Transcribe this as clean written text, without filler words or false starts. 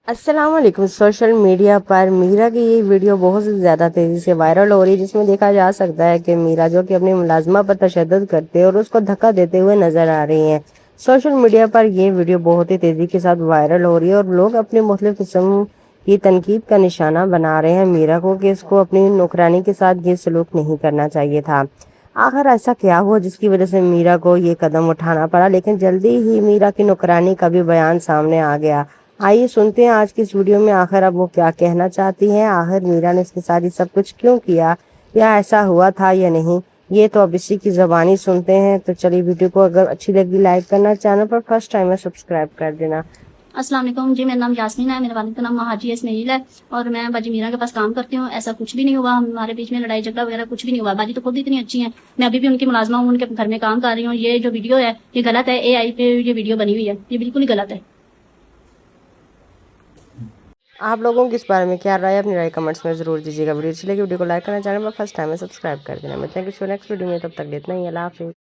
السلام علیکم۔ Social media پر میرا کی یہ ویڈیو بہت زیادہ تیزی سے وائرل ہو رہی ہے، جس میں دیکھا جا سکتا ہے کہ میرا جو کہ اپنی ملازمہ پر تشدد کرتے اور اس کو دھکا دیتے ہوئے نظر آ رہی ہیں۔ سوشل میڈیا پر یہ ویڈیو بہت ہی تیزی کے ساتھ وائرل ہو رہی ہے اور لوگ اپنی مختلف قسم کی تنقید کا نشانہ بنا رہے ہیں میرا کو کہ اس کو اپنی نوکرانی کے ساتھ یہ سلوک نہیں کرنا چاہیے تھا۔ آخر ایسا کیا ہوا جس کی وجہ سے میرا کو یہ قدم اٹھانا پڑا، لیکن جلدی ہی میرا کی نوکرانی کا بھی بیان سامنے آ گیا۔ آئیے سنتے ہیں آج کی اس ویڈیو میں آخر اب وہ کیا کہنا چاہتی ہیں، آخر میرا نے اس کے ساتھ سب کچھ کیوں کیا، یا ایسا ہوا تھا یا نہیں، یہ تو اب اسی کی زبانی سنتے ہیں۔ تو چلیے ویڈیو کو اگر اچھی لگی لائک کرنا، چینل پر فرسٹ ٹائم ہے سبسکرائب کر دینا۔ السلام علیکم جی، میرا نام یاسمین ہے، میرے والد کا نام حاجی اسماعیل ہے اور میں باجی میرا کے پاس کام کرتی ہوں۔ ایسا کچھ بھی نہیں ہوا، ہمارے بیچ میں لڑائی جھگڑا وغیرہ کچھ بھی نہیں ہوا۔ باجی تو خود اتنی اچھی ہیں، میں ابھی بھی ان کی ملازمہ ہوں، ان کے گھر میں کام کر رہی ہوں۔ یہ جو ویڈیو ہے یہ غلط ہے، اے آئی پہ یہ ویڈیو بنی ہوئی ہے، یہ بالکل ہی غلط ہے۔ آپ لوگوں کی اس بارے میں کیا رائے، اپنی رائے کمنٹس میں ضرور دیجیے گا۔ ویڈیو اچھی لگی ویڈیو کو لائک کرنا، چینل پر فرسٹ ٹائم ہے سبسکرائب کر دینا۔ ملتے ہیں کسی نیکسٹ ویڈیو میں، تب تک اتنا ہی، اللہ حافظ۔